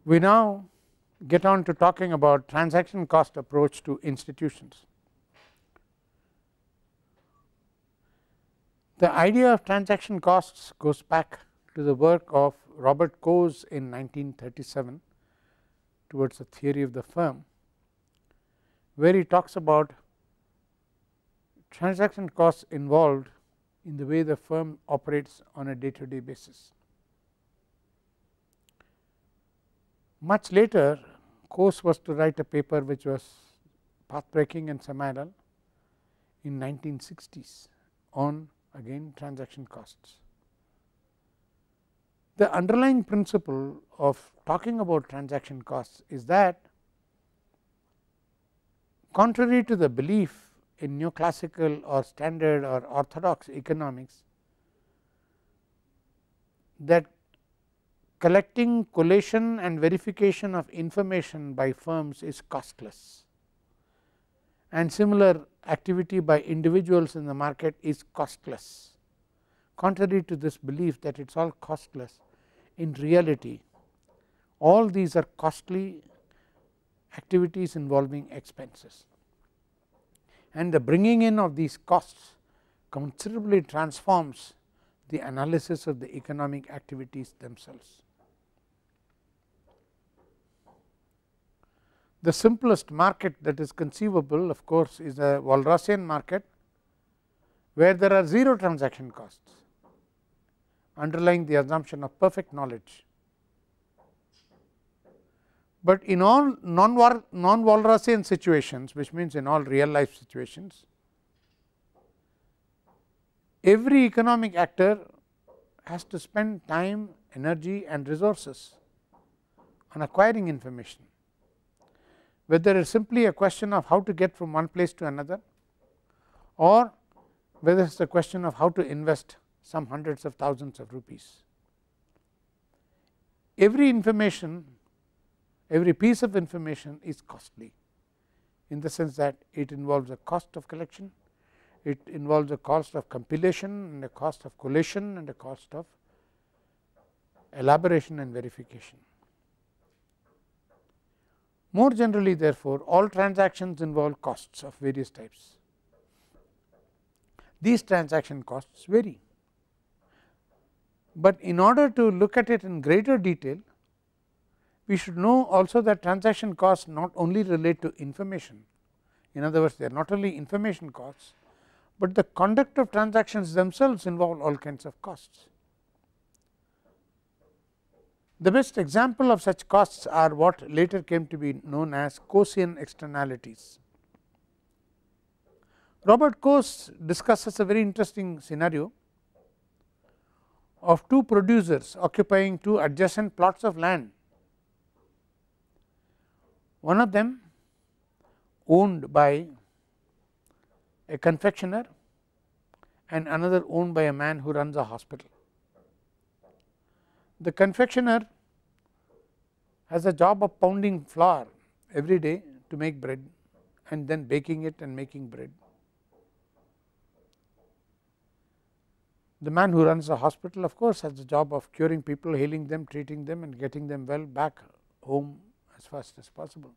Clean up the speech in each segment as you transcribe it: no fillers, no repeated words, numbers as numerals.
We now get on to talking about transaction cost approach to institutions. The idea of transaction costs goes back to the work of Robert Coase in 1937 towards the theory of the firm, where he talks about transaction costs involved in the way the firm operates on a day-to-day basis. Much later, Coase was to write a paper which was pathbreaking and seminal in 1960s on again transaction costs. The underlying principle of talking about transaction costs is that, contrary to the belief in neoclassical or standard or orthodox economics that collecting, collation and verification of information by firms is costless, and similar activity by individuals in the market is costless. Contrary to this belief that it is all costless, in reality all these are costly activities involving expenses, and the bringing in of these costs considerably transforms the analysis of the economic activities themselves. The simplest market that is conceivable, of course, is a Walrasian market, where there are 0 transaction costs underlying the assumption of perfect knowledge. But in all non-Walrasian situations, which means in all real life situations, every economic actor has to spend time, energy and resources on acquiring information, whether it is simply a question of how to get from one place to another, or whether it is a question of how to invest some hundreds of thousands of rupees. Every information, every piece of information is costly, in the sense that it involves a cost of collection, it involves a cost of compilation and a cost of collation and a cost of elaboration and verification. More generally, therefore, all transactions involve costs of various types. These transaction costs vary, but in order to look at it in greater detail, we should know also that transaction costs not only relate to information. In other words, they are not only information costs, but the conduct of transactions themselves involve all kinds of costs. The best example of such costs are what later came to be known as Coasean externalities. Robert Coase discusses a very interesting scenario of 2 producers occupying 2 adjacent plots of land. One of them owned by a confectioner and another owned by a man who runs a hospital. The confectioner has a job of pounding flour every day to make bread and then baking it and making bread. The man who runs the hospital, of course, has the job of curing people, healing them, treating them and getting them well back home as fast as possible.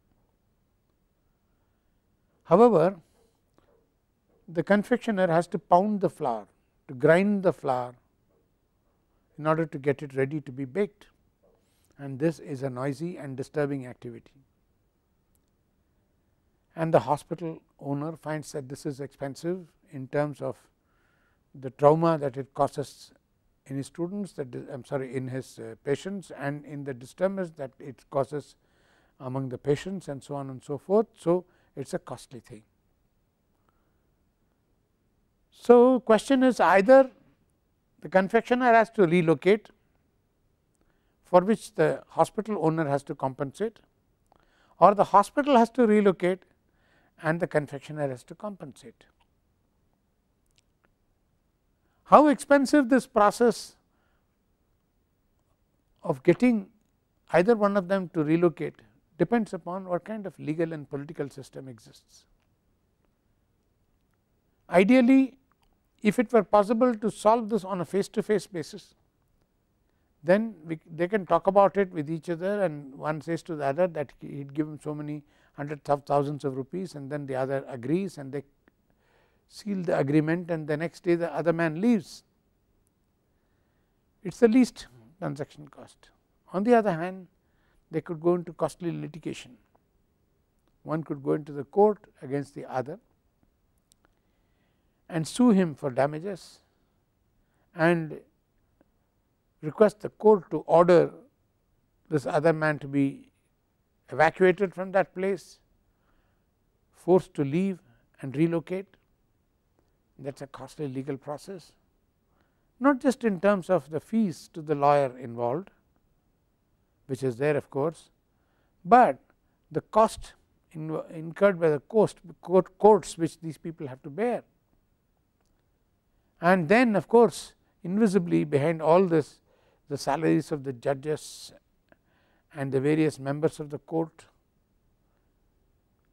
However, the confectioner has to pound the flour, to grind the flour in order to get it ready to be baked, and this is a noisy and disturbing activity. And the hospital owner finds that this is expensive in terms of the trauma that it causes in his students, that is, I am sorry, in his patients, and in the disturbance that it causes among the patients, and so on and so forth. So, it is a costly thing. So, question is, either the confectioner has to relocate, for which the hospital owner has to compensate, or the hospital has to relocate and the confectioner has to compensate. How expensive this process of getting either one of them to relocate depends upon what kind of legal and political system exists. Ideally, if it were possible to solve this on a face to face basis, then they can talk about it with each other, and one says to the other that he would give him so many hundreds of thousands of rupees, and then the other agrees and they seal the agreement, and the next day the other man leaves. It is the least transaction cost. On the other hand, they could go into costly litigation. One could go into the court against the other and sue him for damages and request the court to order this other man to be evacuated from that place, forced to leave and relocate. That is a costly legal process, not just in terms of the fees to the lawyer involved, which is there of course, but the cost incurred by the courts which these people have to bear. And then of course, invisibly behind all this, the salaries of the judges and the various members of the court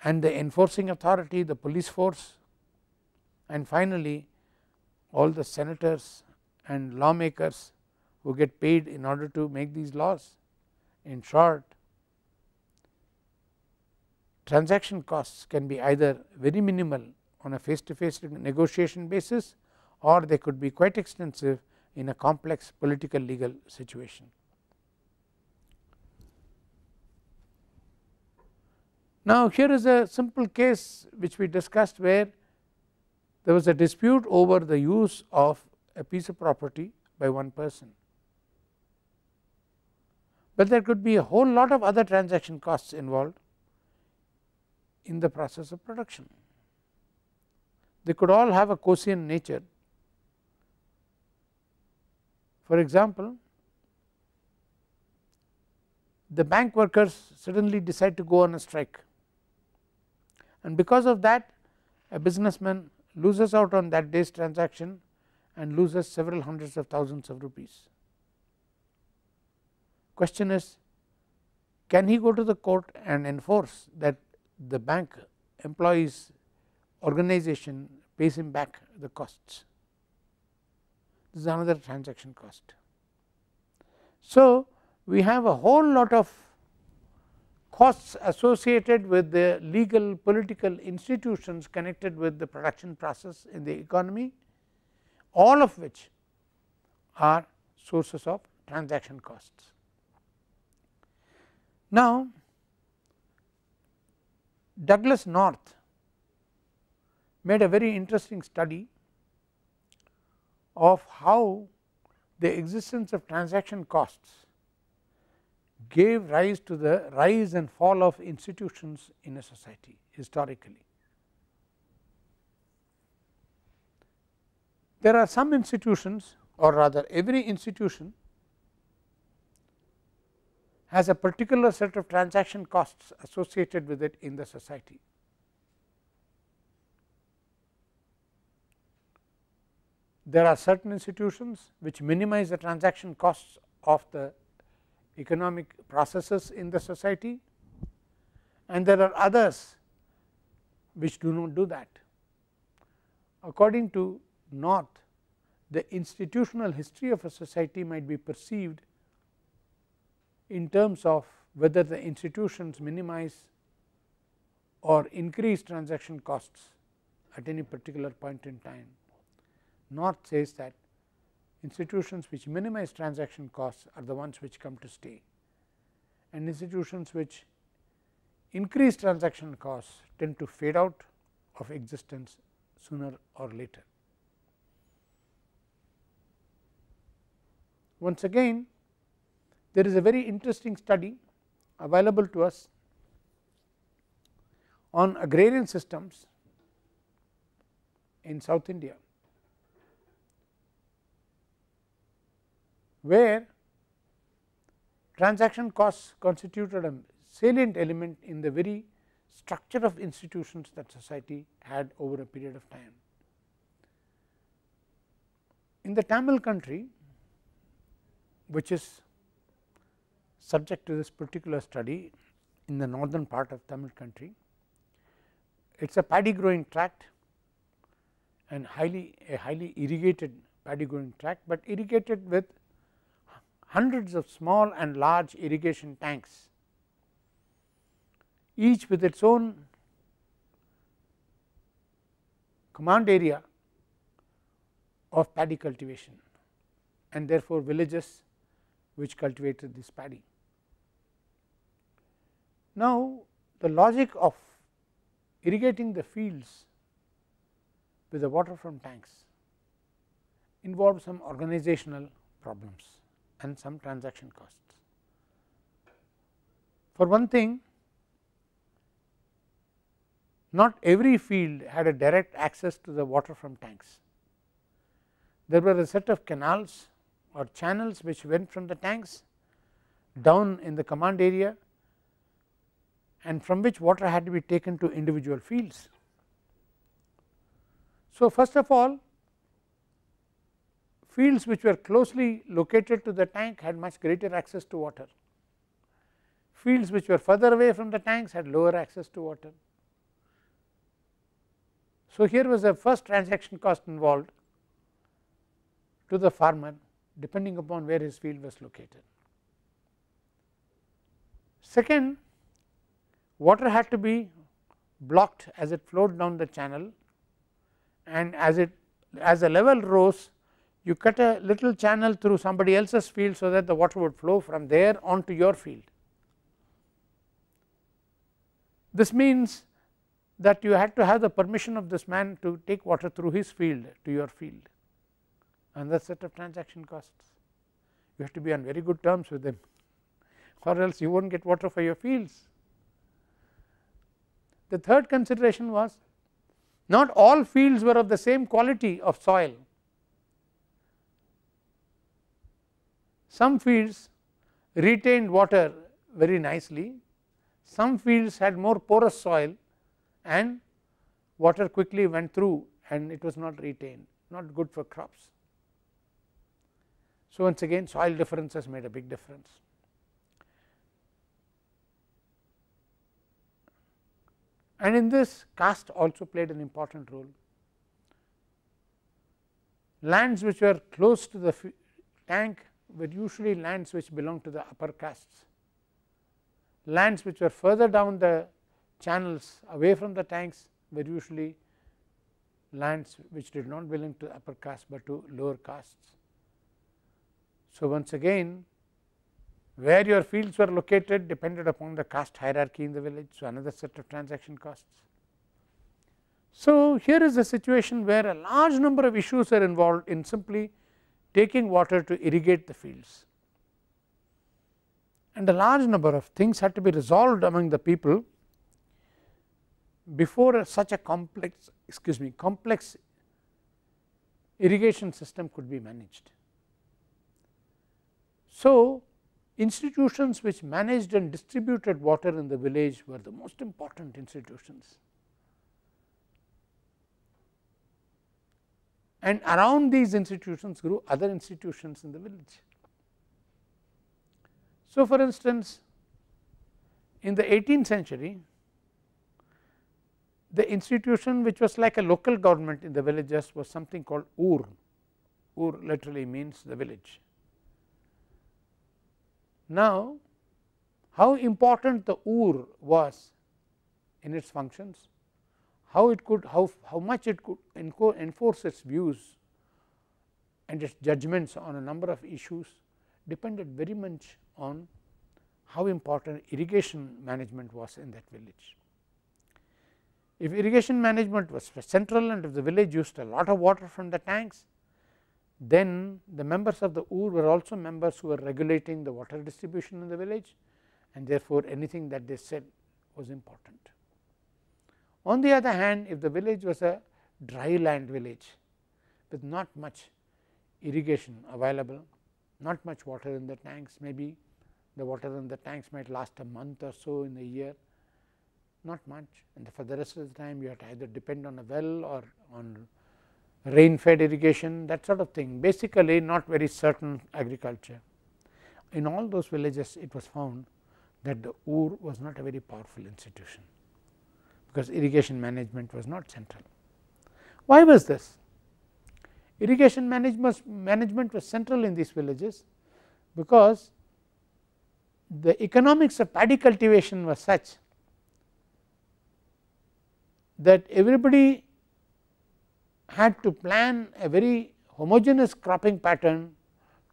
and the enforcing authority, the police force, and finally all the senators and lawmakers who get paid in order to make these laws. In short, transaction costs can be either very minimal on a face to face negotiation basis, or they could be quite extensive in a complex political legal situation. Now, here is a simple case which we discussed, where there was a dispute over the use of a piece of property by one person, but there could be a whole lot of other transaction costs involved in the process of production. They could all have a quotient nature. For example, the bank workers suddenly decide to go on a strike, and because of that a businessman loses out on that day's transaction and loses several hundreds of thousands of rupees. Question is, can he go to the court and enforce that the bank employees organization pays him back the costs? This is another transaction cost. So, we have a whole lot of costs associated with the legal political institutions connected with the production process in the economy, all of which are sources of transaction costs. Now, Douglas North made a very interesting study of how the existence of transaction costs gave rise to the rise and fall of institutions in a society historically. There are some institutions, or rather every institution has a particular set of transaction costs associated with it in the society. There are certain institutions which minimize the transaction costs of the economic processes in the society, and there are others which do not do that. According to North, the institutional history of a society might be perceived in terms of whether the institutions minimize or increase transaction costs at any particular point in time. North says that institutions which minimize transaction costs are the ones which come to stay, and institutions which increase transaction costs tend to fade out of existence sooner or later. Once again, there is a very interesting study available to us on agrarian systems in South India, where transaction costs constituted a salient element in the very structure of institutions that society had over a period of time. In the Tamil country, which is subject to this particular study in the northern part of Tamil country, it is a paddy growing tract and a highly irrigated paddy growing tract, but irrigated with hundreds of small and large irrigation tanks, each with its own command area of paddy cultivation, and therefore, villages which cultivated this paddy. Now, the logic of irrigating the fields with the water from tanks involves some organizational problems and some transaction costs. For one thing, not every field had a direct access to the water from tanks. There were a set of canals or channels which went from the tanks down in the command area, and from which water had to be taken to individual fields. So, first of all, fields which were closely located to the tank had much greater access to water. Fields which were further away from the tanks had lower access to water. So, here was the first transaction cost involved to the farmer, depending upon where his field was located. Second, water had to be blocked as it flowed down the channel, and as the level rose, you cut a little channel through somebody else's field, so that the water would flow from there onto your field. This means that you had to have the permission of this man to take water through his field to your field, another set of transaction costs. You have to be on very good terms with them, or else you will not get water for your fields. The third consideration was, not all fields were of the same quality of soil. Some fields retained water very nicely, some fields had more porous soil, and water quickly went through and it was not retained, not good for crops. So, once again soil differences made a big difference. And in this, caste also played an important role. Lands which were close to the tank were usually lands which belonged to the upper castes. Lands which were further down the channels away from the tanks were usually lands which did not belong to upper caste, but to lower castes. So, once again, where your fields were located depended upon the caste hierarchy in the village. So, another set of transaction costs. So, here is a situation where a large number of issues are involved in simply taking water to irrigate the fields, and a large number of things had to be resolved among the people before such a complex irrigation system could be managed. So, institutions which managed and distributed water in the village were the most important institutions, and around these institutions grew other institutions in the village. So, for instance, in the 18th century, the institution which was like a local government in the villages was something called Ur. Ur literally means the village. Now, how important the Ur was in its functions, how much it could enforce its views and its judgments on a number of issues depended very much on how important irrigation management was in that village. If irrigation management was central and if the village used a lot of water from the tanks, then the members of the Ur were also members who were regulating the water distribution in the village, and therefore, anything that they said was important. On the other hand, if the village was a dry land village with not much irrigation available, not much water in the tanks, maybe the water in the tanks might last a month or so in a year, not much, and for the rest of the time you have to either depend on a well or on rain fed irrigation, that sort of thing, basically not very certain agriculture. In all those villages, it was found that the Ur was not a very powerful institution, because irrigation management was not central. Why was this? Irrigation management was central in these villages because the economics of paddy cultivation was such that everybody had to plan a very homogeneous cropping pattern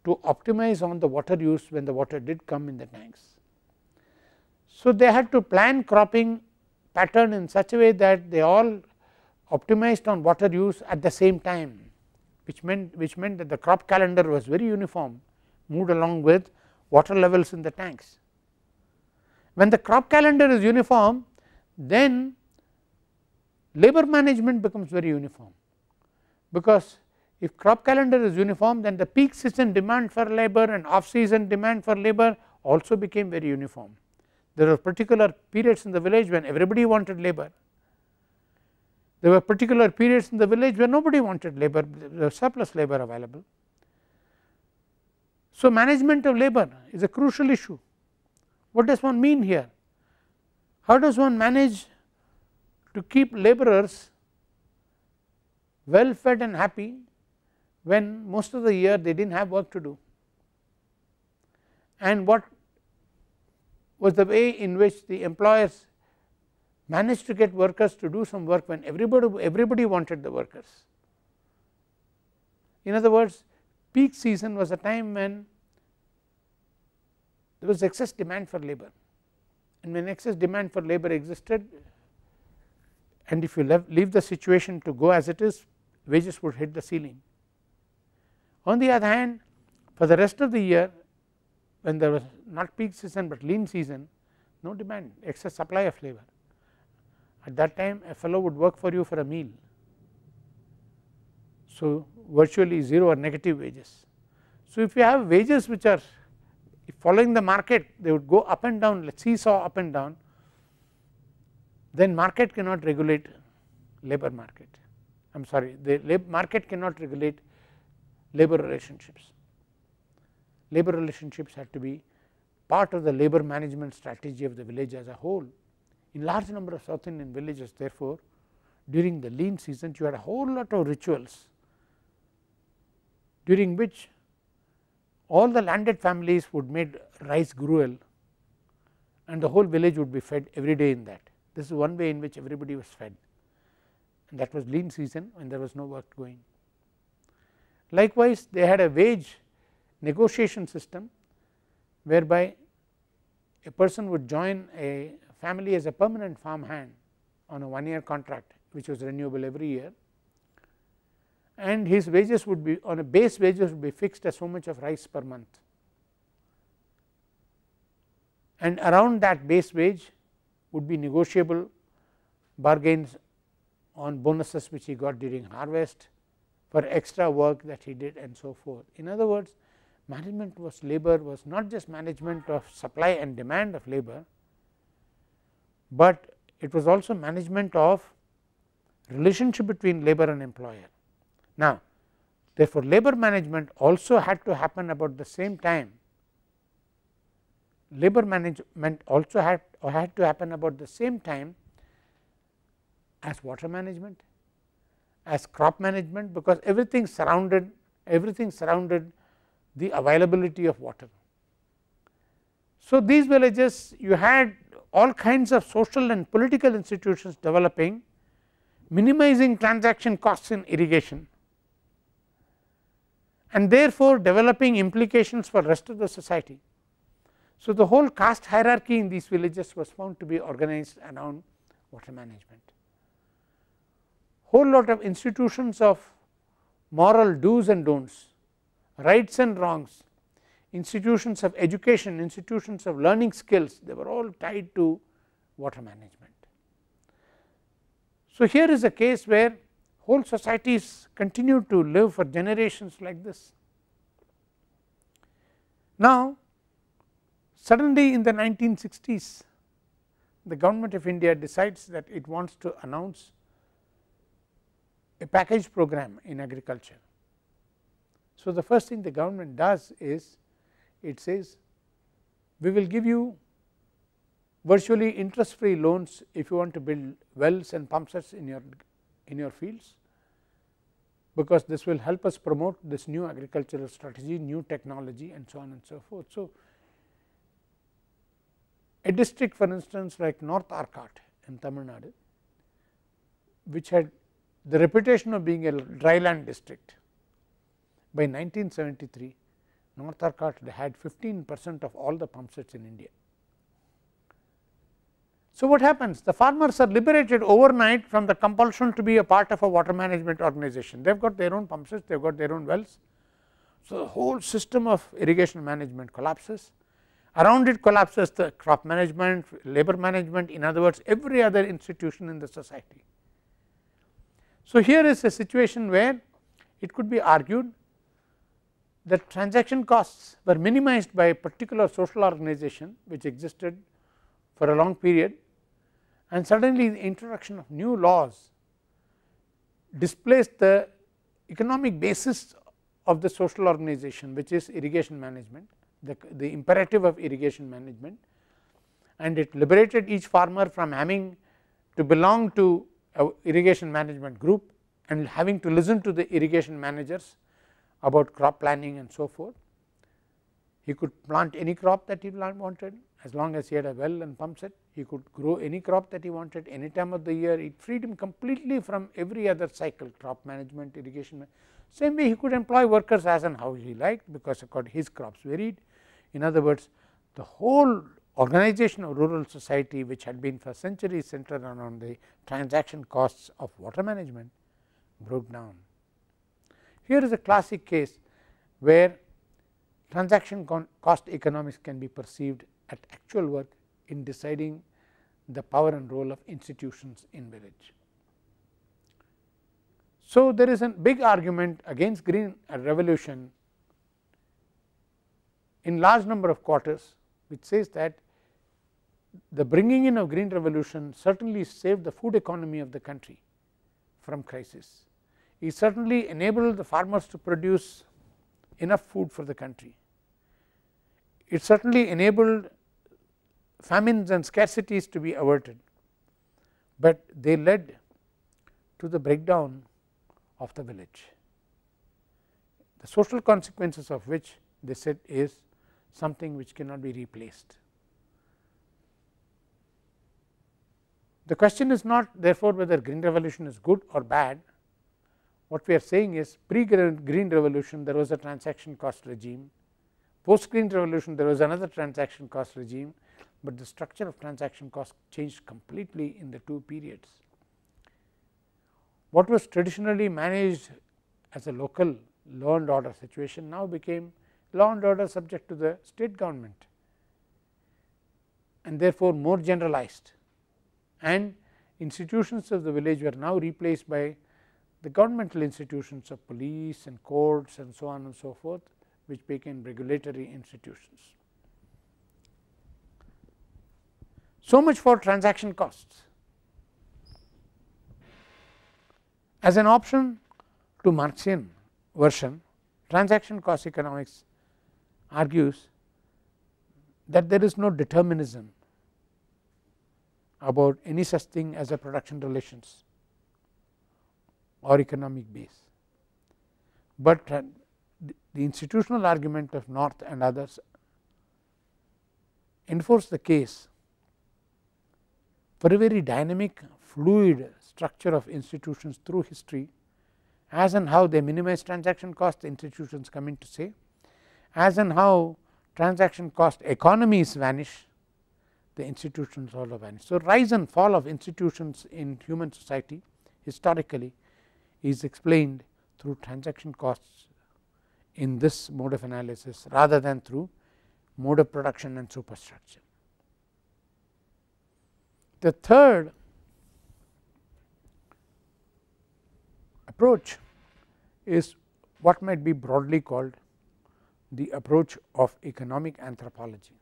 to optimize on the water use when the water did come in the tanks. So, they had to plan cropping pattern in such a way that they all optimized on water use at the same time, which meant that the crop calendar was very uniform, moved along with water levels in the tanks. When the crop calendar is uniform, then labor management becomes very uniform, because if crop calendar is uniform, then the peak season demand for labor and off season demand for labor also became very uniform. There were particular periods in the village when everybody wanted labor. There were particular periods in the village where nobody wanted labor, there was surplus labor available. So, management of labor is a crucial issue. What does one mean here? How does one manage to keep laborers well fed and happy when most of the year they did not have work to do, and what was the way in which the employers managed to get workers to do some work when everybody wanted the workers. In other words, peak season was a time when there was excess demand for labor, and when excess demand for labor existed, and if you leave the situation to go as it is, wages would hit the ceiling. On the other hand, for the rest of the year, when there was not peak season but lean season, no demand, excess supply of labor. At that time, a fellow would work for you for a meal. So, virtually 0 or negative wages. So, if you have wages which are following the market, they would go up and down, let us seesaw up and down, then market cannot regulate labor market. I am sorry, the market cannot regulate labor relationships. Labor relationships have to be part of the labor management strategy of the village as a whole. In large number of South Indian villages, therefore, during the lean season you had a whole lot of rituals during which all the landed families would make rice gruel and the whole village would be fed every day in that. This is one way in which everybody was fed, and that was lean season when there was no work going. Likewise, they had a wage negotiation system whereby a person would join a family as a permanent farm hand on a 1 year contract, which was renewable every year, and his wages would be on a base wages would be fixed as so much of rice per month, and around that base wage would be negotiable bargains on bonuses which he got during harvest, for extra work that he did, and so forth. In other words, management was labor was not just management of supply and demand of labor, but it was also management of relationship between labor and employer. Now, therefore, labor management also had to happen about the same time. Labor management also had to happen about the same time as water management, as crop management, because everything surrounded the availability of water. So, these villages you had all kinds of social and political institutions developing, minimizing transaction costs in irrigation, and therefore, developing implications for rest of the society. So, the whole caste hierarchy in these villages was found to be organized around water management. Whole lot of institutions of moral do's and don'ts, rights and wrongs, institutions of education, institutions of learning skills, they were all tied to water management. So, here is a case where whole societies continue to live for generations like this. Now, suddenly in the 1960s, the government of India decides that it wants to announce a package program in agriculture. So, the first thing the government does is it says, we will give you virtually interest free loans if you want to build wells and pump sets in your fields, because this will help us promote this new agricultural strategy, new technology and so on and so forth. So, a district for instance like North Arcot in Tamil Nadu, which had the reputation of being a dryland district, by 1973 North Arcot had 15% of all the pump sets in India. So, what happens? The farmers are liberated overnight from the compulsion to be a part of a water management organization. They have got their own pump sets, they have got their own wells. So, the whole system of irrigation management collapses. Around it collapses the crop management, labor management, in other words every other institution in the society. So, here is a situation where it could be argued that transaction costs were minimized by a particular social organization which existed for a long period, and suddenly the introduction of new laws displaced the economic basis of the social organization, which is irrigation management, the imperative of irrigation management, and it liberated each farmer from having to belong to a irrigation management group and having to listen to the irrigation managers about crop planning and so forth. He could plant any crop that he wanted as long as he had a well and pump set. He could grow any crop that he wanted any time of the year. It freed him completely from every other cycle, crop management, irrigation. Same way he could employ workers as and how he liked, because his crops varied. In other words, the whole organization of rural society, which had been for centuries centered around the transaction costs of water management, broke down. Here is a classic case where transaction cost economics can be perceived at actual work in deciding the power and role of institutions in village. So, there is a big argument against green revolution in large number of quarters, which says that the bringing in of green revolution certainly saved the food economy of the country from crisis. It certainly enabled the farmers to produce enough food for the country. It certainly enabled famines and scarcities to be averted, but they led to the breakdown of the village, the social consequences of which they said is something which cannot be replaced. The question is not therefore whether green revolution is good or bad. What we are saying is pre green revolution there was a transaction cost regime, post green revolution there was another transaction cost regime, but the structure of transaction cost changed completely in the two periods. What was traditionally managed as a local law and order situation now became law and order subject to the state government, and therefore more generalized, and institutions of the village were now replaced by the governmental institutions of police and courts and so on and so forth, which became regulatory institutions. So much for transaction costs. As an option to Marxian version, transaction cost economics argues that there is no determinism about any such thing as a production relations or economic base, but the institutional argument of North and others enforce the case for a very dynamic fluid structure of institutions through history, as and how they minimize transaction cost, the institutions come in to say, as and how transaction cost economies vanish, the institutions also vanish. So, rise and fall of institutions in human society historically is explained through transaction costs in this mode of analysis rather than through mode of production and superstructure. The third approach is what might be broadly called the approach of economic anthropology.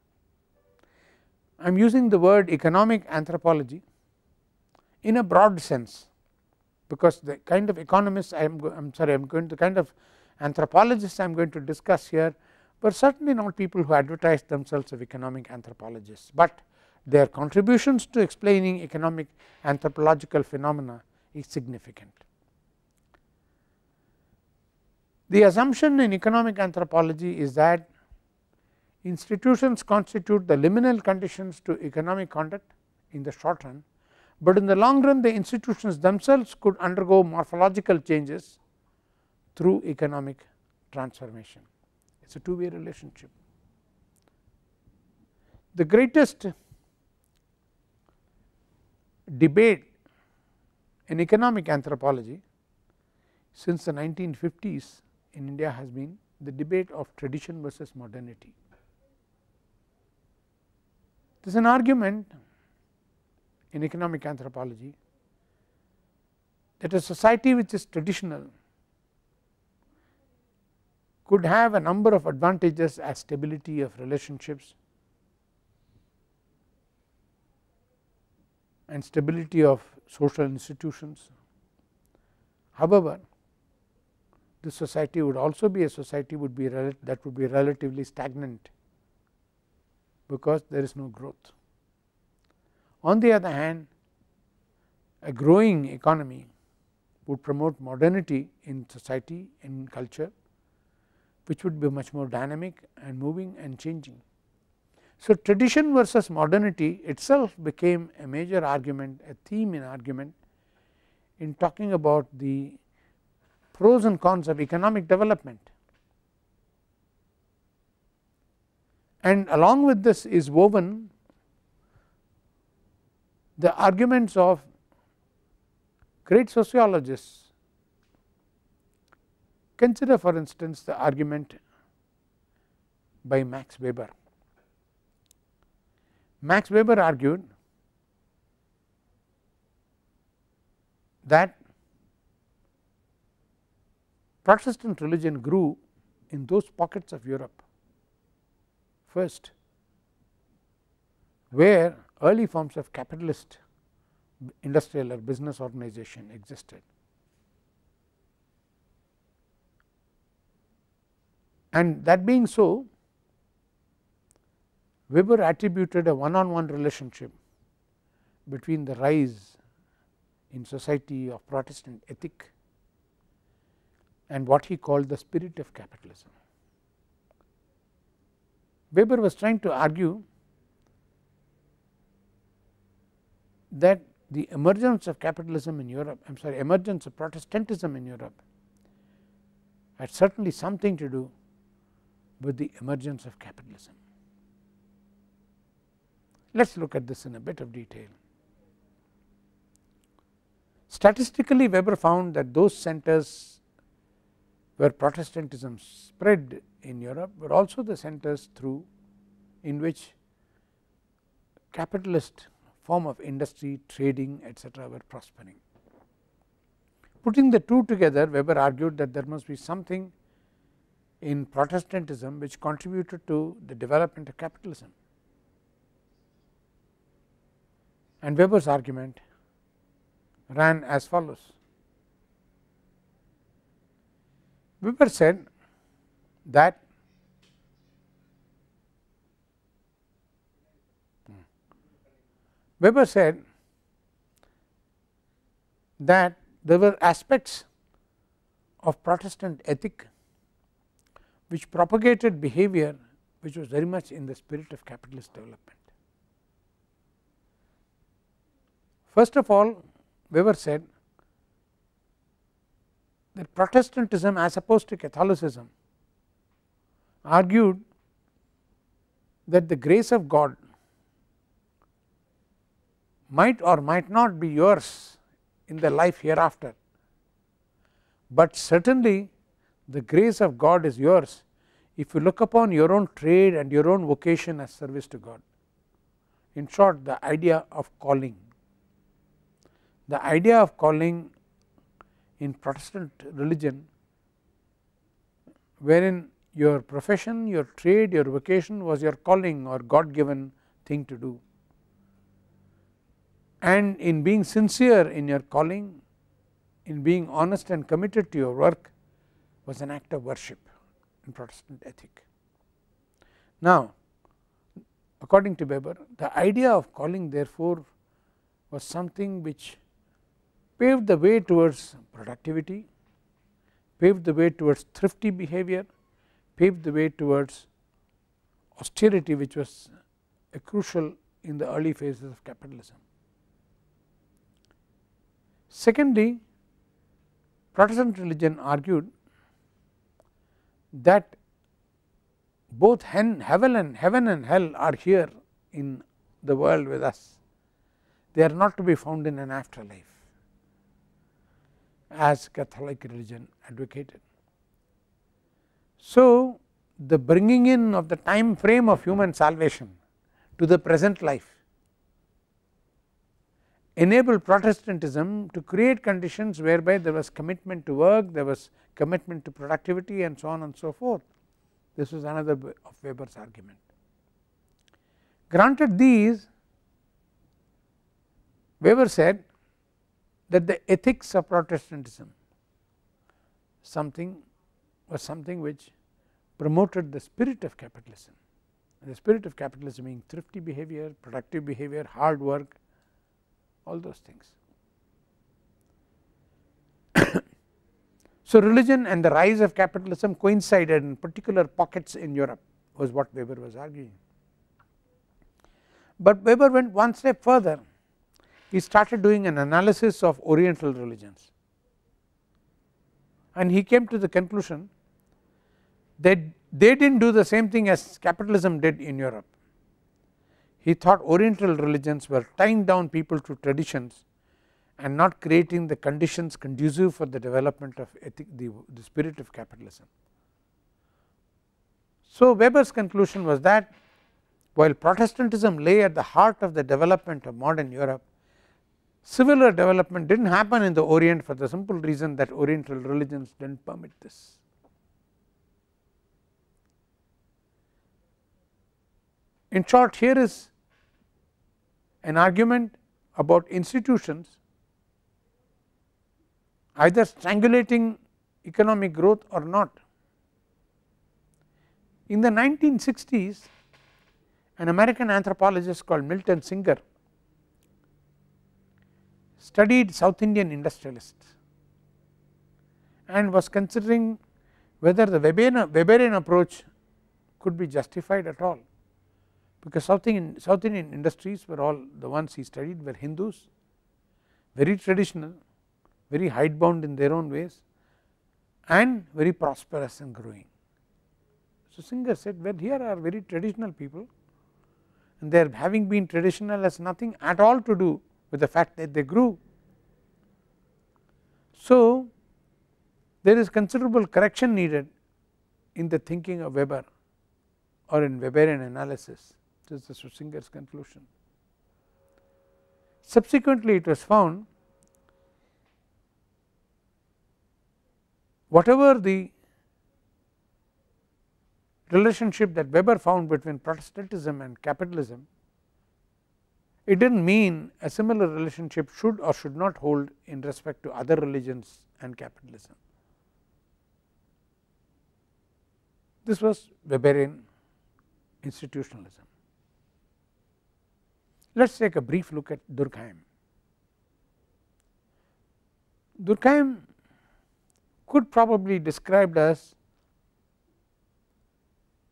I am using the word economic anthropology in a broad sense, because the kind of economists I am going to kind of anthropologists I am going to discuss here were certainly not people who advertised themselves as economic anthropologists, but their contributions to explaining economic anthropological phenomena is significant. The assumption in economic anthropology is that institutions constitute the liminal conditions to economic conduct in the short run, but in the long run the institutions themselves could undergo morphological changes through economic transformation. It is a two-way relationship. The greatest debate in economic anthropology since the 1950s in India has been the debate of tradition versus modernity. There is an argument in economic anthropology that a society which is traditional could have a number of advantages as stability of relationships and stability of social institutions. However, this society would also be a society that would be relatively stagnant, because there is no growth. On the other hand, a growing economy would promote modernity in society, in culture, which would be much more dynamic and moving and changing. So, tradition versus modernity itself became a major argument, a theme in argument in talking about the pros and cons of economic development. And along with this is woven the arguments of great sociologists. Consider for instance the argument by Max Weber. Max Weber argued that Protestant religion grew in those pockets of Europe first where early forms of capitalist industrial or business organization existed, and that being so, Weber attributed a one-on-one relationship between the rise in society of Protestant ethic and what he called the spirit of capitalism. Weber was trying to argue that the emergence of capitalism in Europe, emergence of Protestantism in Europe had certainly something to do with the emergence of capitalism. Let us look at this in a bit of detail. Statistically, Weber found that those centers where Protestantism spread in Europe were also the centers through in which capitalist form of industry, trading, etc., were prospering. Putting the two together, Weber argued that there must be something in Protestantism which contributed to the development of capitalism. And Weber's argument ran as follows. Weber said that there were aspects of Protestant ethic which propagated behavior which was very much in the spirit of capitalist development. First of all, Weber said that Protestantism as opposed to Catholicism argued that the grace of God might or might not be yours in the life hereafter, but certainly the grace of God is yours if you look upon your own trade and your own vocation as service to God. In short, the idea of calling. The idea of calling in Protestant religion, wherein your profession, your trade, your vocation was your calling or God given thing to do, and in being sincere in your calling, in being honest and committed to your work, was an act of worship in Protestant ethic. Now, according to Weber, the idea of calling therefore was something which paved the way towards productivity, paved the way towards thrifty behavior, paved the way towards austerity, which was crucial in the early phases of capitalism. Secondly, Protestant religion argued that both heaven and hell are here in the world with us. They are not to be found in an afterlife, as Catholic religion advocated. So, the bringing in of the time frame of human salvation to the present life enabled Protestantism to create conditions whereby there was commitment to work, there was commitment to productivity, and so on and so forth. This was another of Weber's argument. Granted these, Weber said that the ethics of Protestantism was something which promoted the spirit of capitalism, and the spirit of capitalism being thrifty behavior, productive behavior, hard work, all those things. So, religion and the rise of capitalism coincided in particular pockets in Europe, was what Weber was arguing. But Weber went one step further. He started doing an analysis of Oriental religions, and he came to the conclusion that they did not do the same thing as capitalism did in Europe. He thought Oriental religions were tying down people to traditions and not creating the conditions conducive for the development of the spirit of capitalism. So, Weber's conclusion was that while Protestantism lay at the heart of the development of modern Europe, similar development did not happen in the Orient for the simple reason that Oriental religions did not permit this. In short, here is an argument about institutions either strangulating economic growth or not. In the 1960s, an American anthropologist called Milton Singer studied South Indian industrialists and was considering whether the Weberian approach could be justified at all, because South Indian industries were all the ones he studied were Hindus, very traditional, very hidebound in their own ways, and very prosperous and growing. So, Singer said, well, here are very traditional people, and their having been traditional has nothing at all to do with the fact that they grew. So, there is considerable correction needed in the thinking of Weber or in Weberian analysis. This is Singer's conclusion. Subsequently, it was found whatever the relationship that Weber found between Protestantism and capitalism, it did not mean a similar relationship should or should not hold in respect to other religions and capitalism. This was Weberian institutionalism. Let us take a brief look at Durkheim. Durkheim could probably be described as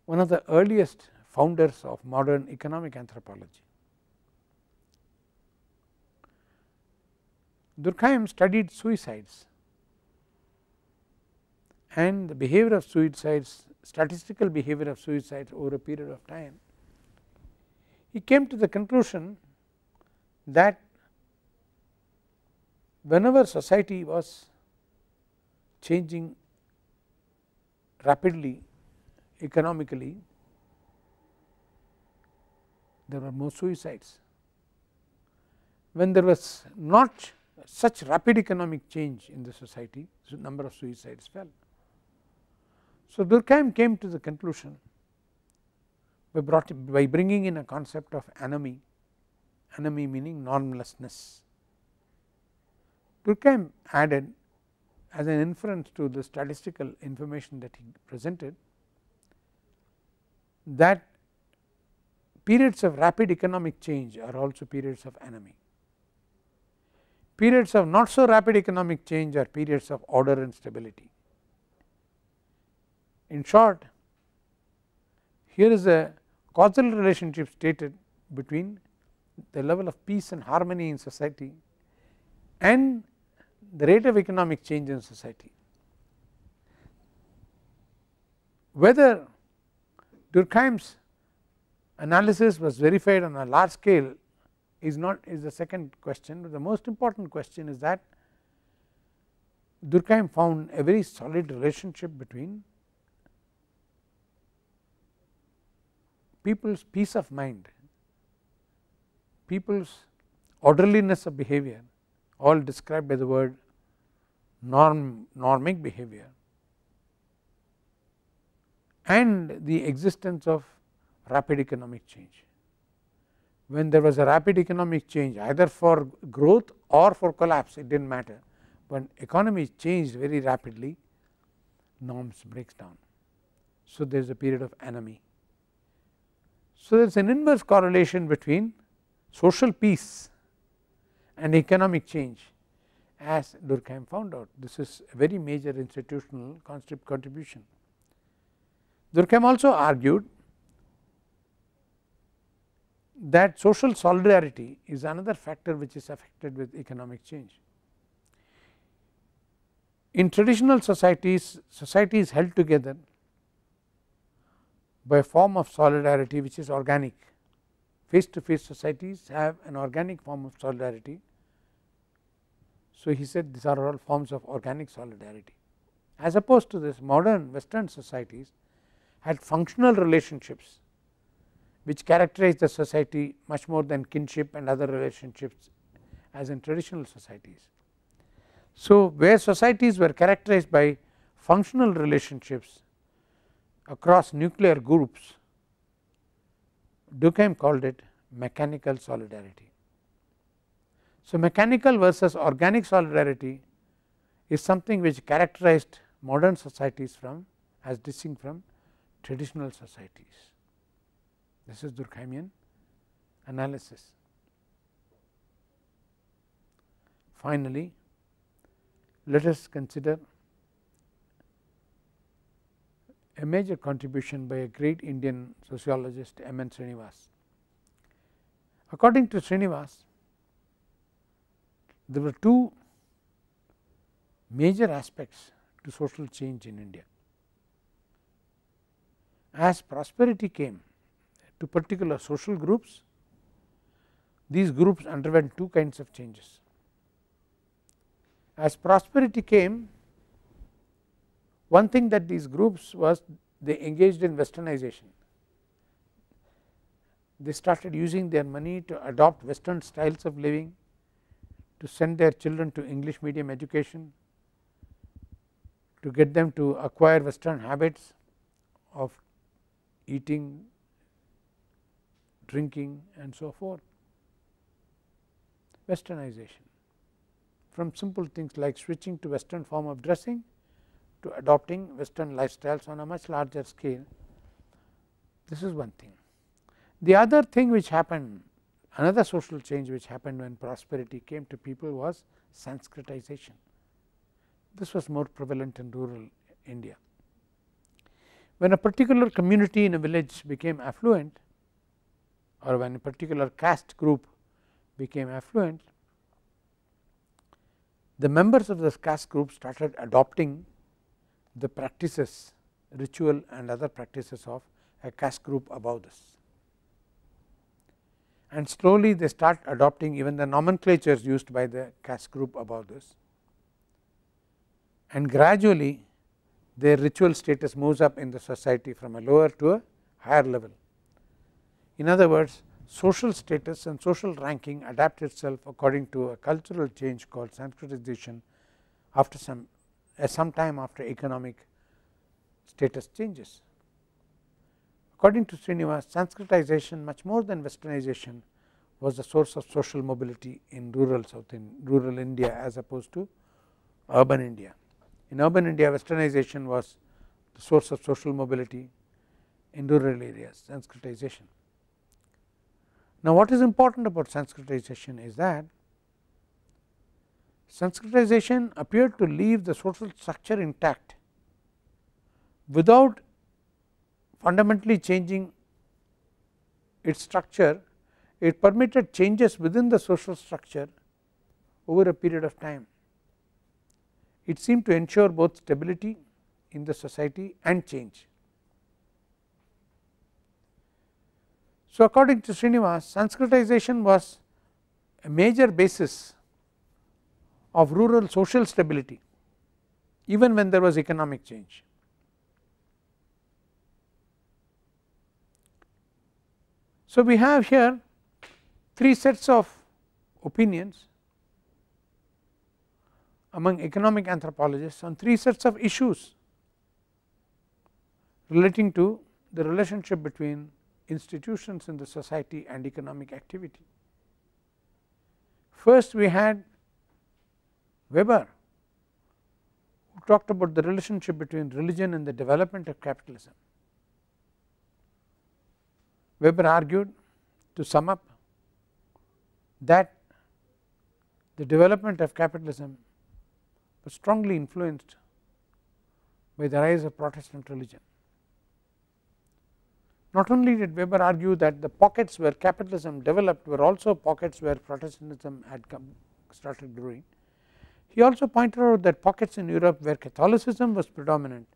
one of the earliest founders of modern economic anthropology. Durkheim studied suicides and the behavior of suicides, statistical behavior of suicides over a period of time. He came to the conclusion that whenever society was changing rapidly economically, there were more suicides. When there was not such rapid economic change in the society, the number of suicides fell. So, Durkheim came to the conclusion by bringing in a concept of anomie, anomie meaning normlessness. Durkheim added as an inference to the statistical information that he presented that periods of rapid economic change are also periods of anomie. Periods of not so rapid economic change are periods of order and stability. In short, here is a causal relationship stated between the level of peace and harmony in society and the rate of economic change in society. Whether Durkheim's analysis was verified on a large scale is the second question, but the most important question is that Durkheim found a very solid relationship between people's peace of mind, people's orderliness of behavior, all described by the word normic behavior, and the existence of rapid economic change. When there was a rapid economic change, either for growth or for collapse, it did not matter. When economy changed very rapidly, norms breaks down. So, there is a period of anomie. So, there is an inverse correlation between social peace and economic change, as Durkheim found out. This is a very major institutional contribution. Durkheim also argued that social solidarity is another factor which is affected with economic change. In traditional societies, society is held together by a form of solidarity which is organic. Face to face societies have an organic form of solidarity. So, he said these are all forms of organic solidarity. As opposed to this, modern Western societies had functional relationships which characterize the society much more than kinship and other relationships as in traditional societies. So, where societies were characterized by functional relationships across nuclear groups, Durkheim called it mechanical solidarity. So, mechanical versus organic solidarity is something which characterized modern societies from as distinct from traditional societies. This is Durkheimian analysis. Finally, let us consider a major contribution by a great Indian sociologist, M.N. Srinivas. According to Srinivas, there were two major aspects to social change in India. As prosperity came to particular social groups, these groups underwent two kinds of changes. As prosperity came, one thing that these groups was they engaged in westernization. They started using their money to adopt western styles of living, to send their children to English medium education, to get them to acquire western habits of eating, drinking and so forth. Westernization, from simple things like switching to western form of dressing to adopting western lifestyles on a much larger scale. This is one thing. The other thing which happened, another social change which happened when prosperity came to people was Sanskritization. This was more prevalent in rural India. When a particular community in a village became affluent, or when a particular caste group became affluent, the members of this caste group started adopting the practices, ritual and other practices of a caste group above this. And slowly they start adopting even the nomenclatures used by the caste group above this, and gradually their ritual status moves up in the society from a lower to a higher level. In other words, social status and social ranking adapt itself according to a cultural change called Sanskritization after some time after economic status changes. According to Srinivas, Sanskritization much more than westernization was the source of social mobility in rural India as opposed to urban India. In urban India, westernization was the source of social mobility. In rural areas, Sanskritization. Now, what is important about Sanskritization is that Sanskritization appeared to leave the social structure intact, without fundamentally changing its structure, it permitted changes within the social structure over a period of time. It seemed to ensure both stability in the society and change. So, according to Srinivas, Sanskritization was a major basis of rural social stability, even when there was economic change. So, we have here three sets of opinions among economic anthropologists on three sets of issues relating to the relationship between institutions in the society and economic activity. First, we had Weber, who talked about the relationship between religion and the development of capitalism. Weber argued, to sum up, that the development of capitalism was strongly influenced by the rise of Protestant religion. Not only did Weber argue that the pockets where capitalism developed were also pockets where Protestantism had started growing, he also pointed out that pockets in Europe where Catholicism was predominant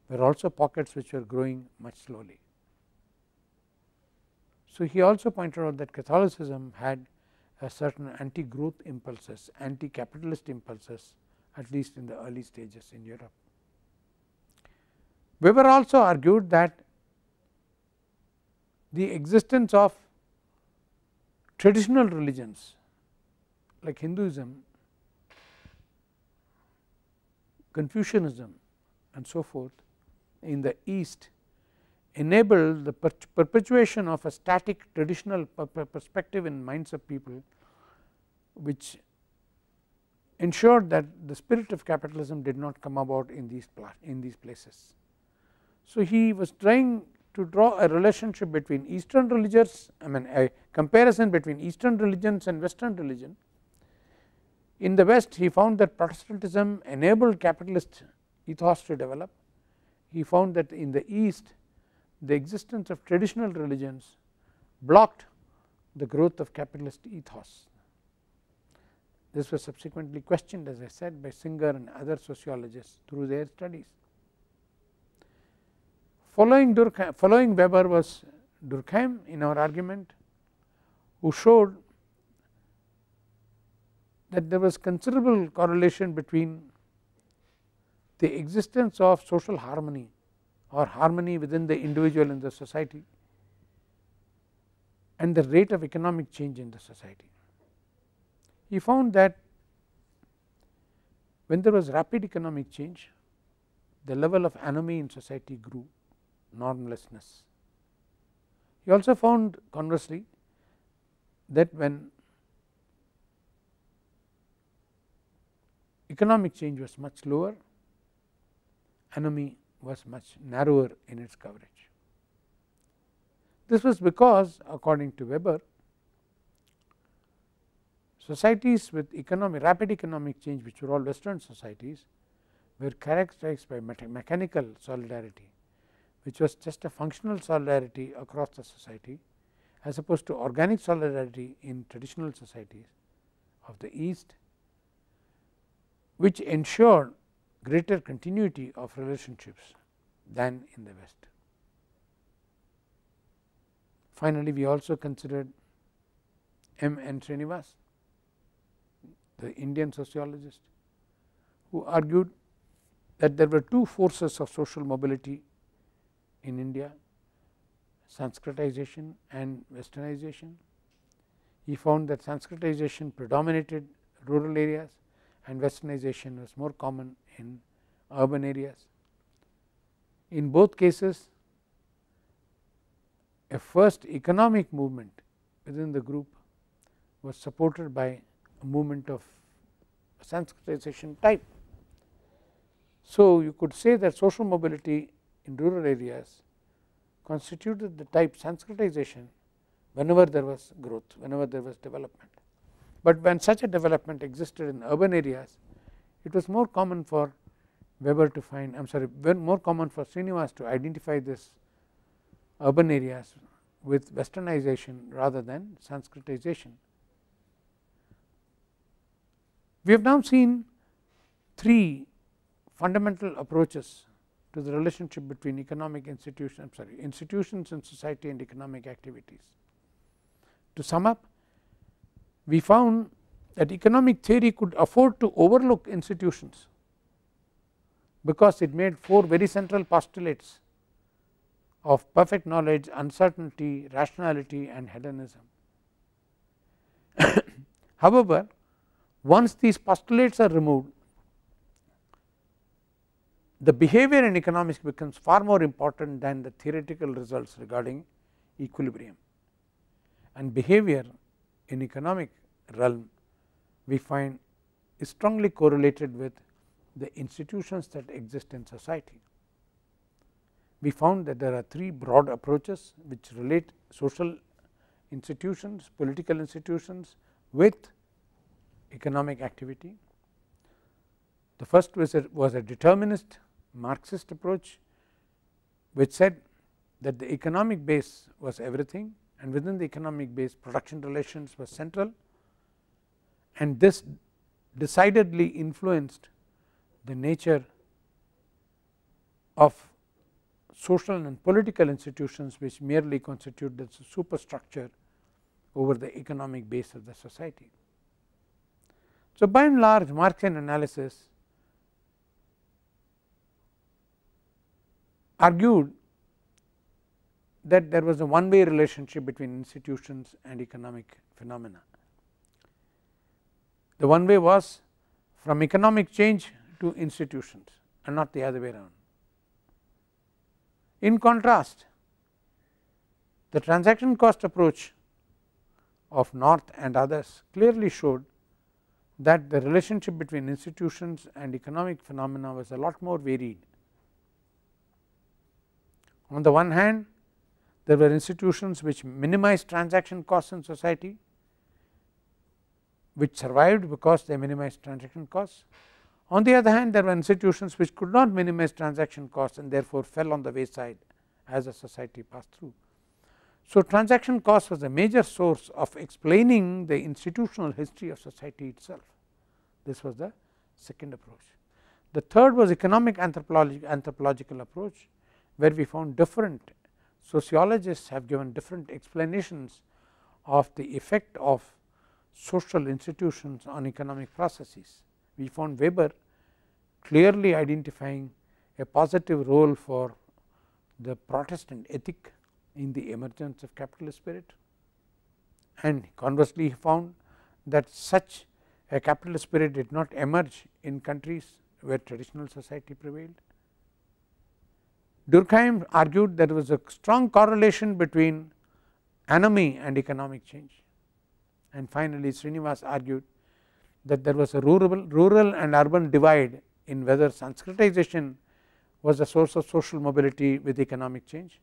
were also pockets which were growing much slowly. So, he also pointed out that Catholicism had a certain anti-growth impulses, anti-capitalist impulses, at least in the early stages in Europe. Weber also argued that the existence of traditional religions like Hinduism, Confucianism and so forth in the East enabled the perpetuation of a static traditional perspective in minds of people, which ensured that the spirit of capitalism did not come about in these places. So, he was trying to draw a relationship between Eastern religions, a comparison between Eastern religions and Western religion. In the West, he found that Protestantism enabled capitalist ethos to develop. He found that in the East, the existence of traditional religions blocked the growth of capitalist ethos. This was subsequently questioned, as I said, by Singer and other sociologists through their studies. Following Weber was Durkheim in our argument, who showed that there was considerable correlation between the existence of social harmony or harmony within the individual in the society and the rate of economic change in the society. He found that when there was rapid economic change, the level of anomie in society grew, normlessness. He also found, conversely, that when economic change was much lower, anomie was much narrower in its coverage. This was because, according to Weber, societies with rapid economic change, which were all Western societies, were characterized by mechanical solidarity, which was just a functional solidarity across the society, as opposed to organic solidarity in traditional societies of the East, which ensured greater continuity of relationships than in the West. Finally, we also considered M. N. Srinivas, the Indian sociologist, who argued that there were two forces of social mobility in India, Sanskritization and Westernization. He found that Sanskritization predominated rural areas and Westernization was more common in urban areas. In both cases, a first economic movement within the group was supported by a movement of Sanskritization type. So, you could say that social mobility in rural areas constituted the type Sanskritization whenever there was growth, whenever there was development. But when such a development existed in urban areas, it was more common for Weber to find, I am sorry, more common for Srinivas to identify this urban areas with westernization rather than Sanskritization. We have now seen three fundamental approaches to the relationship between economic institutions in society and economic activities. To sum up, we found that economic theory could afford to overlook institutions because it made four very central postulates of perfect knowledge, uncertainty, rationality and hedonism. However, once these postulates are removed, the behavior in economics becomes far more important than the theoretical results regarding equilibrium, and behavior in economic realm we find is strongly correlated with the institutions that exist in society. We found that there are three broad approaches which relate social institutions, political institutions with economic activity. The first was a determinist Marxist approach, which said that the economic base was everything, and within the economic base production relations were central, and this decidedly influenced the nature of social and political institutions, which merely constitute the superstructure over the economic base of the society. So, by and large, Marxian analysis argued that there was a one-way relationship between institutions and economic phenomena. The one way was from economic change to institutions and not the other way around. In contrast, the transaction cost approach of North and others clearly showed that the relationship between institutions and economic phenomena was a lot more varied. On the one hand, there were institutions which minimized transaction costs in society, which survived because they minimized transaction costs. On the other hand, there were institutions which could not minimize transaction costs and therefore fell on the wayside as a society passed through. So, transaction cost was a major source of explaining the institutional history of society itself. This was the second approach. The third was economic anthropological approach, where we found different sociologists have given different explanations of the effect of social institutions on economic processes. We found Weber clearly identifying a positive role for the Protestant ethic in the emergence of capitalist spirit, and conversely he found that such a capitalist spirit did not emerge in countries where traditional society prevailed. Durkheim argued there was a strong correlation between anomie and economic change, and finally Srinivas argued that there was a rural and urban divide in whether Sanskritization was a source of social mobility with economic change,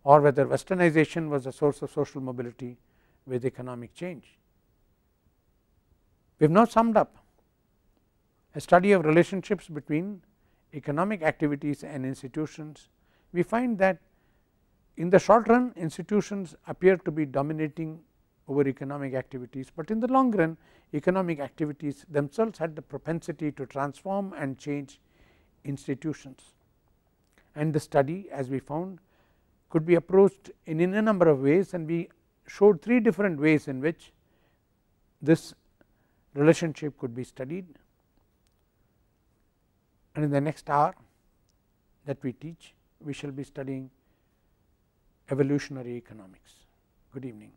or whether westernization was a source of social mobility with economic change. We have now summed up a study of relationships between economic activities and institutions. We find that in the short run, institutions appear to be dominating over economic activities, but in the long run economic activities themselves had the propensity to transform and change institutions, and the study, as we found, could be approached in a number of ways, and we showed three different ways in which this relationship could be studied. And in the next hour that we teach, we shall be studying evolutionary economics. Good evening.